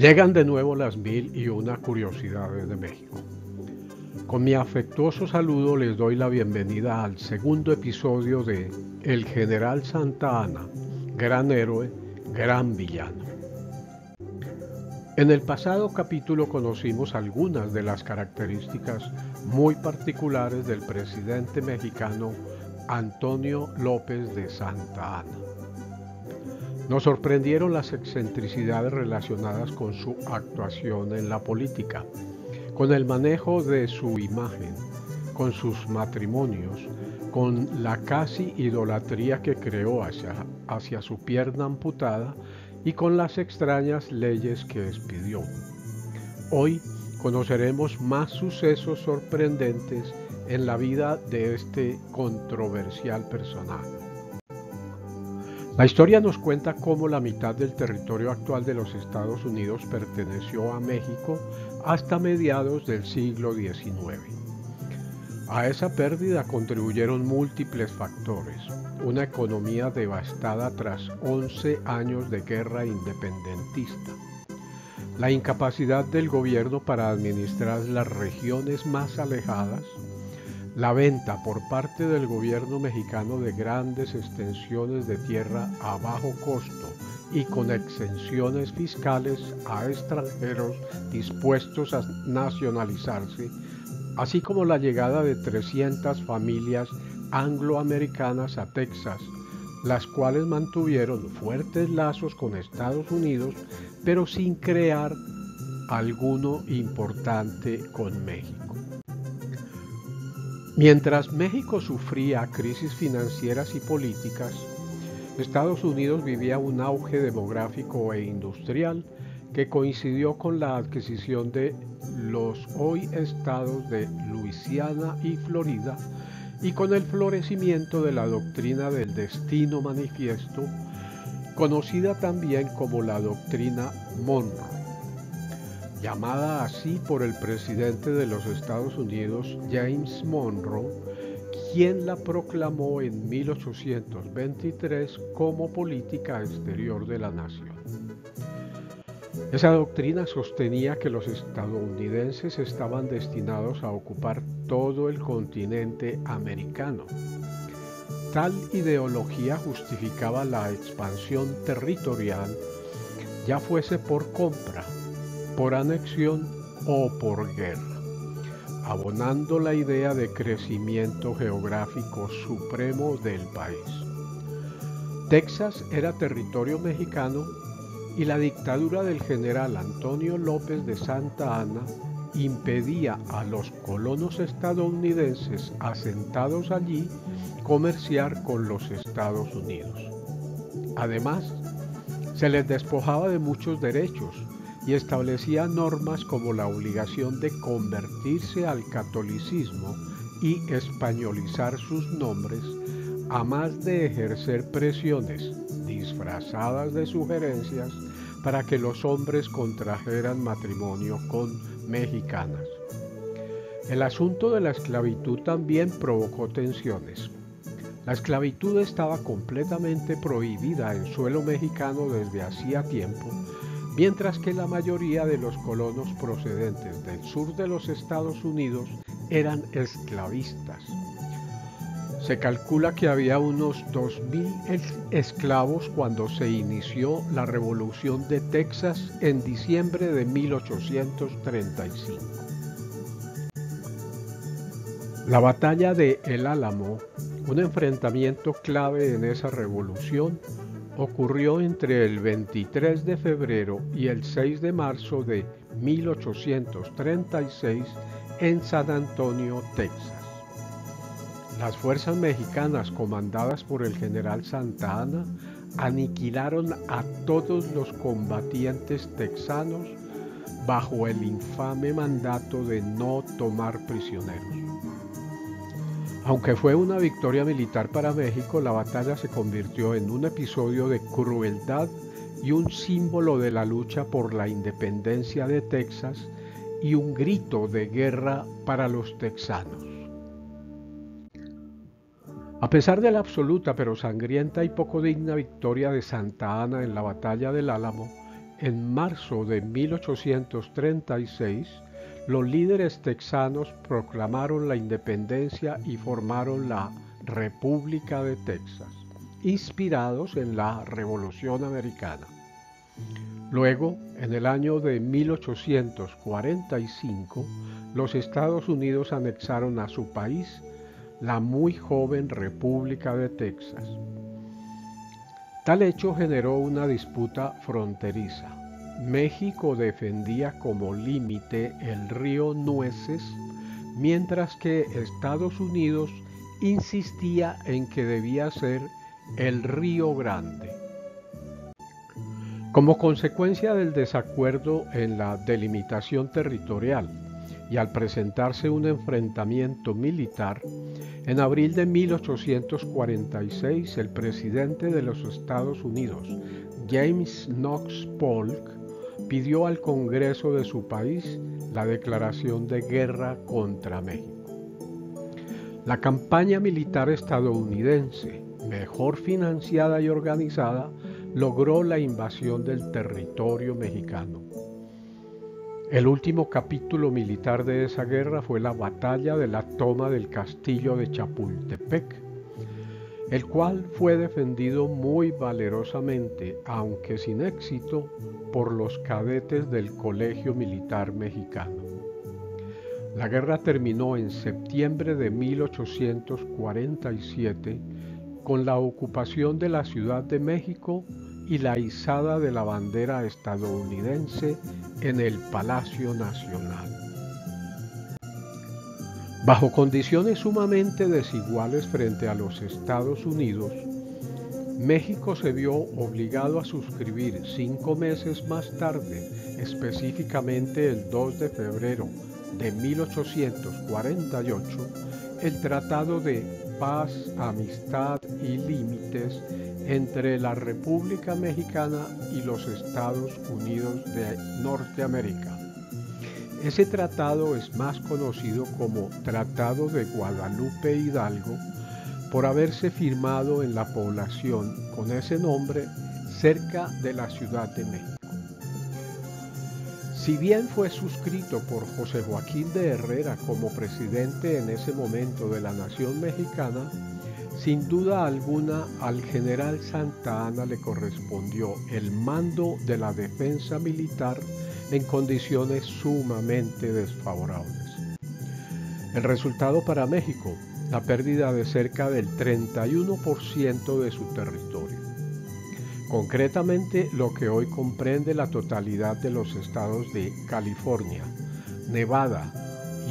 Llegan de nuevo las 1001 curiosidades de México. Con mi afectuoso saludo les doy la bienvenida al segundo episodio de El General Santa Anna, gran héroe, gran villano. En el pasado capítulo conocimos algunas de las características muy particulares del presidente mexicano Antonio López de Santa Anna. Nos sorprendieron las excentricidades relacionadas con su actuación en la política, con el manejo de su imagen, con sus matrimonios, con la casi idolatría que creó hacia su pierna amputada y con las extrañas leyes que expidió. Hoy conoceremos más sucesos sorprendentes en la vida de este controversial personaje. La historia nos cuenta cómo la mitad del territorio actual de los Estados Unidos perteneció a México hasta mediados del siglo XIX. A esa pérdida contribuyeron múltiples factores: una economía devastada tras 11 años de guerra independentista, la incapacidad del gobierno para administrar las regiones más alejadas, la venta por parte del gobierno mexicano de grandes extensiones de tierra a bajo costo y con exenciones fiscales a extranjeros dispuestos a nacionalizarse, así como la llegada de 300 familias angloamericanas a Texas, las cuales mantuvieron fuertes lazos con Estados Unidos, pero sin crear alguno importante con México. Mientras México sufría crisis financieras y políticas, Estados Unidos vivía un auge demográfico e industrial que coincidió con la adquisición de los hoy estados de Luisiana y Florida y con el florecimiento de la doctrina del destino manifiesto, conocida también como la doctrina Monroe, llamada así por el presidente de los Estados Unidos, James Monroe, quien la proclamó en 1823 como política exterior de la nación. Esa doctrina sostenía que los estadounidenses estaban destinados a ocupar todo el continente americano. Tal ideología justificaba la expansión territorial, ya fuese por compra, por anexión o por guerra, abonando la idea de crecimiento geográfico supremo del país. Texas era territorio mexicano y la dictadura del general Antonio López de Santa Anna impedía a los colonos estadounidenses asentados allí comerciar con los Estados Unidos. Además, se les despojaba de muchos derechos y establecía normas como la obligación de convertirse al catolicismo y españolizar sus nombres, a más de ejercer presiones disfrazadas de sugerencias para que los hombres contrajeran matrimonio con mexicanas. El asunto de la esclavitud también provocó tensiones. La esclavitud estaba completamente prohibida en suelo mexicano desde hacía tiempo, mientras que la mayoría de los colonos procedentes del sur de los Estados Unidos eran esclavistas. Se calcula que había unos 2.000 esclavos cuando se inició la Revolución de Texas en diciembre de 1835. La batalla de El Álamo, un enfrentamiento clave en esa revolución, ocurrió entre el 23 de febrero y el 6 de marzo de 1836 en San Antonio, Texas. Las fuerzas mexicanas comandadas por el general Santa Anna aniquilaron a todos los combatientes texanos bajo el infame mandato de no tomar prisioneros. Aunque fue una victoria militar para México, la batalla se convirtió en un episodio de crueldad y un símbolo de la lucha por la independencia de Texas y un grito de guerra para los texanos. A pesar de la absoluta pero sangrienta y poco digna victoria de Santa Anna en la batalla del Álamo, en marzo de 1836, los líderes texanos proclamaron la independencia y formaron la República de Texas, inspirados en la Revolución Americana. Luego, en el año de 1845, los Estados Unidos anexaron a su país la muy joven República de Texas. Tal hecho generó una disputa fronteriza. México defendía como límite el río Nueces, mientras que Estados Unidos insistía en que debía ser el Río Grande. Como consecuencia del desacuerdo en la delimitación territorial y al presentarse un enfrentamiento militar, en abril de 1846 el presidente de los Estados Unidos, James Knox Polk, pidió al Congreso de su país la declaración de guerra contra México. La campaña militar estadounidense, mejor financiada y organizada, logró la invasión del territorio mexicano. El último capítulo militar de esa guerra fue la batalla de la toma del castillo de Chapultepec, el cual fue defendido muy valerosamente, aunque sin éxito, por los cadetes del Colegio Militar Mexicano. La guerra terminó en septiembre de 1847 con la ocupación de la Ciudad de México y la izada de la bandera estadounidense en el Palacio Nacional. Bajo condiciones sumamente desiguales frente a los Estados Unidos, México se vio obligado a suscribir 5 meses más tarde, específicamente el 2 de febrero de 1848, el Tratado de Paz, Amistad y Límites entre la República Mexicana y los Estados Unidos de Norteamérica. Ese tratado es más conocido como Tratado de Guadalupe Hidalgo por haberse firmado en la población con ese nombre cerca de la Ciudad de México. Si bien fue suscrito por José Joaquín de Herrera como presidente en ese momento de la nación mexicana, sin duda alguna al general Santa Anna le correspondió el mando de la defensa militar en condiciones sumamente desfavorables. El resultado para México, la pérdida de cerca del 31% de su territorio. Concretamente, lo que hoy comprende la totalidad de los estados de California, Nevada,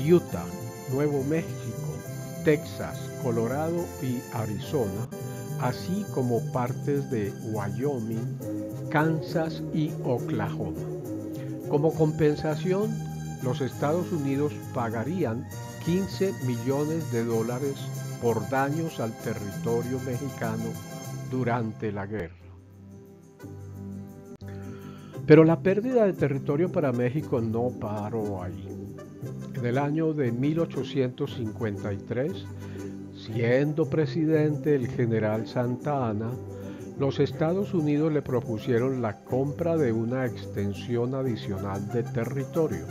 Utah, Nuevo México, Texas, Colorado y Arizona, así como partes de Wyoming, Kansas y Oklahoma. Como compensación, los Estados Unidos pagarían $15 millones por daños al territorio mexicano durante la guerra. Pero la pérdida de territorio para México no paró ahí. En el año de 1853, siendo presidente el general Santa Anna, los Estados Unidos le propusieron la compra de una extensión adicional de territorio,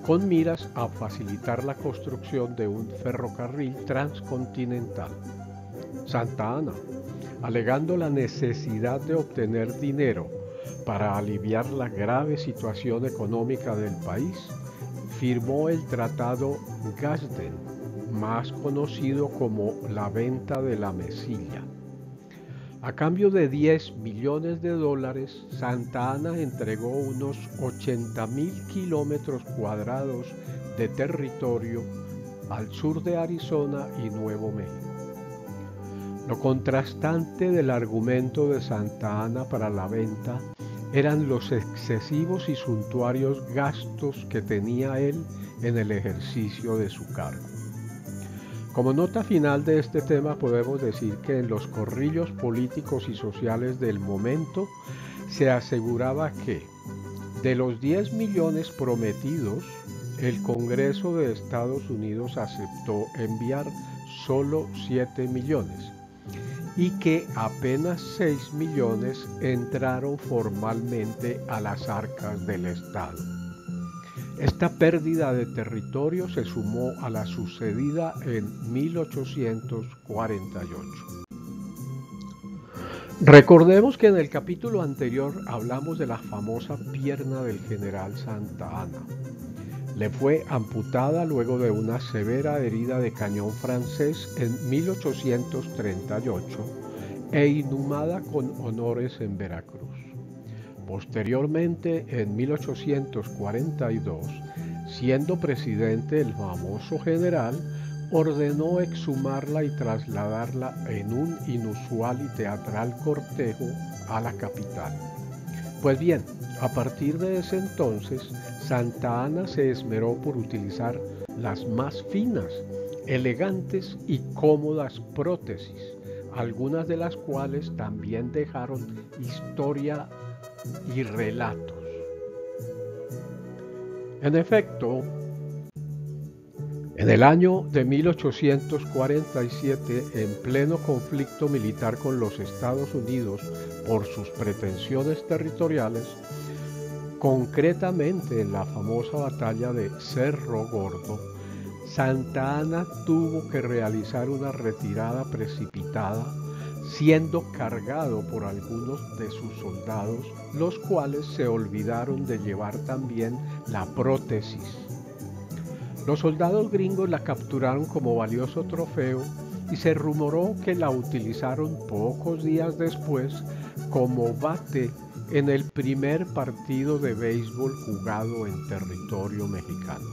con miras a facilitar la construcción de un ferrocarril transcontinental. Santa Anna, alegando la necesidad de obtener dinero para aliviar la grave situación económica del país, firmó el Tratado Gadsden, más conocido como la venta de la Mesilla. A cambio de $10 millones, Santa Anna entregó unos 80,000 kilómetros cuadrados de territorio al sur de Arizona y Nuevo México. Lo contrastante del argumento de Santa Anna para la venta eran los excesivos y suntuarios gastos que tenía él en el ejercicio de su cargo. Como nota final de este tema podemos decir que en los corrillos políticos y sociales del momento se aseguraba que de los 10 millones prometidos, el Congreso de Estados Unidos aceptó enviar solo 7 millones y que apenas 6 millones entraron formalmente a las arcas del Estado. Esta pérdida de territorio se sumó a la sucedida en 1848. Recordemos que en el capítulo anterior hablamos de la famosa pierna del general Santa Anna. Le fue amputada luego de una severa herida de cañón francés en 1838 e inhumada con honores en Veracruz. Posteriormente, en 1842, siendo presidente el famoso general, ordenó exhumarla y trasladarla en un inusual y teatral cortejo a la capital. Pues bien, a partir de ese entonces, Santa Anna se esmeró por utilizar las más finas, elegantes y cómodas prótesis, algunas de las cuales también dejaron historia y relatos. En efecto, en el año de 1847, en pleno conflicto militar con los Estados Unidos por sus pretensiones territoriales, concretamente en la famosa batalla de Cerro Gordo, Santa Anna tuvo que realizar una retirada precipitada, siendo cargado por algunos de sus soldados, los cuales se olvidaron de llevar también la prótesis. Los soldados gringos la capturaron como valioso trofeo y se rumoró que la utilizaron pocos días después como bate en el primer partido de béisbol jugado en territorio mexicano.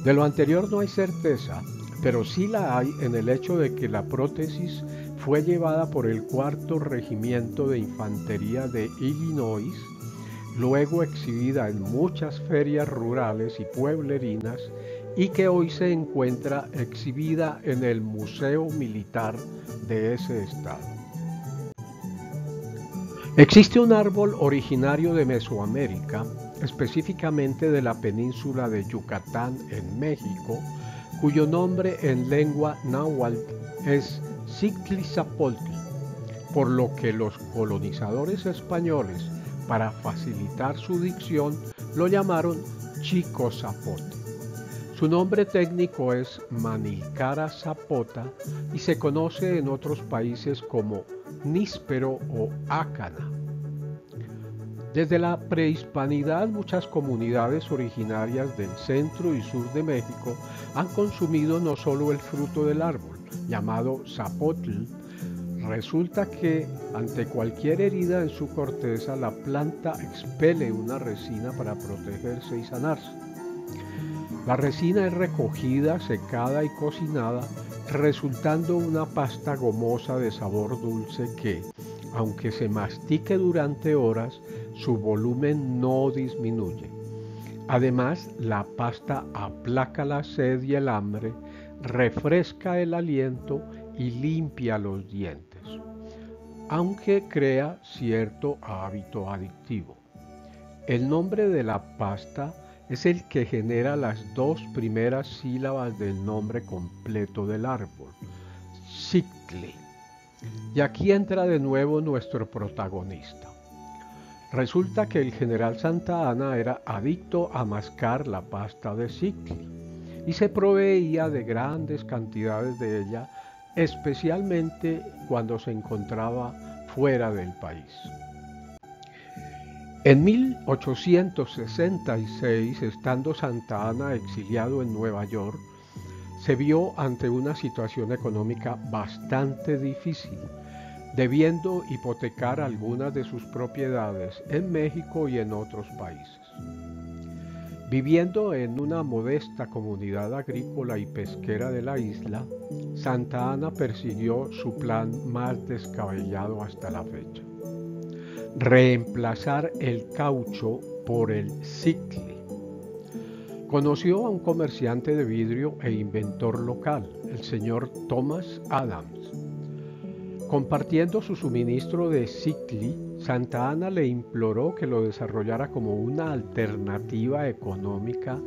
De lo anterior no hay certeza, pero sí la hay en el hecho de que la prótesis fue llevada por el 4º Regimiento de Infantería de Illinois, luego exhibida en muchas ferias rurales y pueblerinas, y que hoy se encuentra exhibida en el Museo Militar de ese estado. Existe un árbol originario de Mesoamérica, específicamente de la península de Yucatán en México, cuyo nombre en lengua náhuatl es Xiclizapoltl, por lo que los colonizadores españoles, para facilitar su dicción, lo llamaron Chico Zapote. Su nombre técnico es Manilcara zapota y se conoce en otros países como níspero o ácana. Desde la prehispanidad, muchas comunidades originarias del centro y sur de México han consumido no solo el fruto del árbol, llamado zapotl. Resulta que ante cualquier herida en su corteza, la planta expele una resina para protegerse y sanarse. La resina es recogida, secada y cocinada, resultando una pasta gomosa de sabor dulce que, aunque se mastique durante horas, su volumen no disminuye. Además, la pasta aplaca la sed y el hambre, refresca el aliento y limpia los dientes, aunque crea cierto hábito adictivo. El nombre de la pasta es el que genera las 2 primeras sílabas del nombre completo del árbol, Xicli. Y aquí entra de nuevo nuestro protagonista. Resulta que el general Santa Anna era adicto a mascar la pasta de Xicli y se proveía de grandes cantidades de ella, especialmente cuando se encontraba fuera del país. En 1866, estando Santa Anna exiliado en Nueva York, se vio ante una situación económica bastante difícil, debiendo hipotecar algunas de sus propiedades en México y en otros países. Viviendo en una modesta comunidad agrícola y pesquera de la isla, Santa Anna persiguió su plan más descabellado hasta la fecha: reemplazar el caucho por el Xicli. Conoció a un comerciante de vidrio e inventor local, el señor Thomas Adams. Compartiendo su suministro de Xicli, Santa Anna le imploró que lo desarrollara como una alternativa económica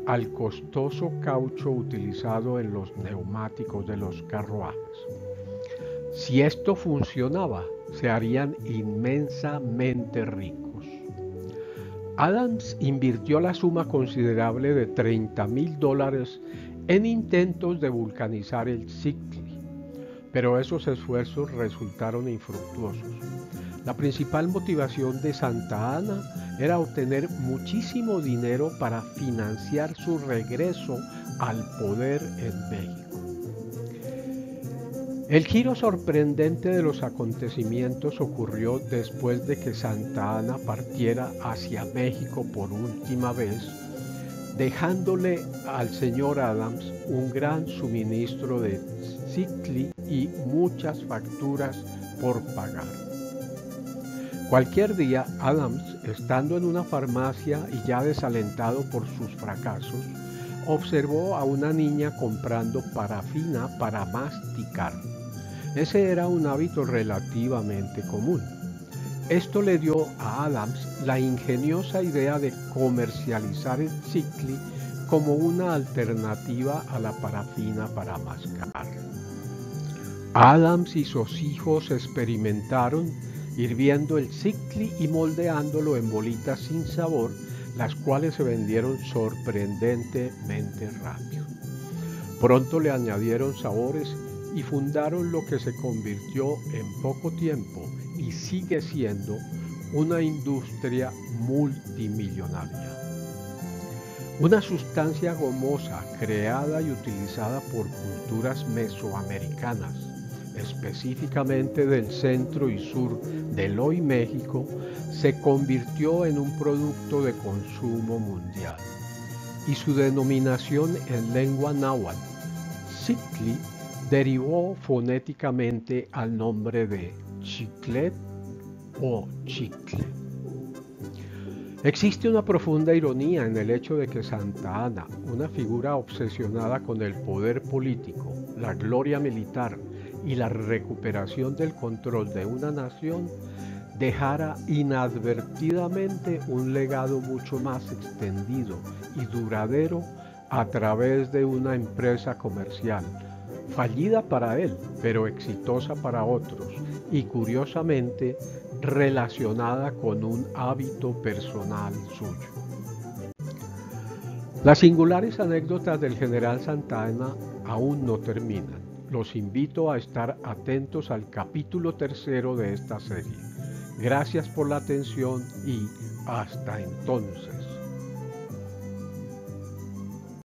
al costoso caucho utilizado en los neumáticos de los carruajes. Si esto funcionaba, se harían inmensamente ricos. Adams invirtió la suma considerable de $30,000 en intentos de vulcanizar el Siktli, pero esos esfuerzos resultaron infructuosos. La principal motivación de Santa Anna era obtener muchísimo dinero para financiar su regreso al poder en México. El giro sorprendente de los acontecimientos ocurrió después de que Santa Anna partiera hacia México por última vez, dejándole al señor Adams un gran suministro de Siktli y muchas facturas por pagar. Cualquier día, Adams, estando en una farmacia y ya desalentado por sus fracasos, observó a una niña comprando parafina para masticar. Ese era un hábito relativamente común. Esto le dio a Adams la ingeniosa idea de comercializar el Siktli como una alternativa a la parafina para mascar. Adams y sus hijos experimentaron hirviendo el Siktli y moldeándolo en bolitas sin sabor, las cuales se vendieron sorprendentemente rápido. Pronto le añadieron sabores y fundaron lo que se convirtió en poco tiempo y sigue siendo una industria multimillonaria. Una sustancia gomosa creada y utilizada por culturas mesoamericanas, específicamente del centro y sur del hoy México, se convirtió en un producto de consumo mundial, y su denominación en lengua náhuatl, Siktli, derivó fonéticamente al nombre de chiclet o chicle. Existe una profunda ironía en el hecho de que Santa Anna, una figura obsesionada con el poder político, la gloria militar y la recuperación del control de una nación, dejara inadvertidamente un legado mucho más extendido y duradero a través de una empresa comercial, fallida para él, pero exitosa para otros, y curiosamente relacionada con un hábito personal suyo. Las singulares anécdotas del general Santa Anna aún no terminan. Los invito a estar atentos al capítulo 3 de esta serie. Gracias por la atención y hasta entonces.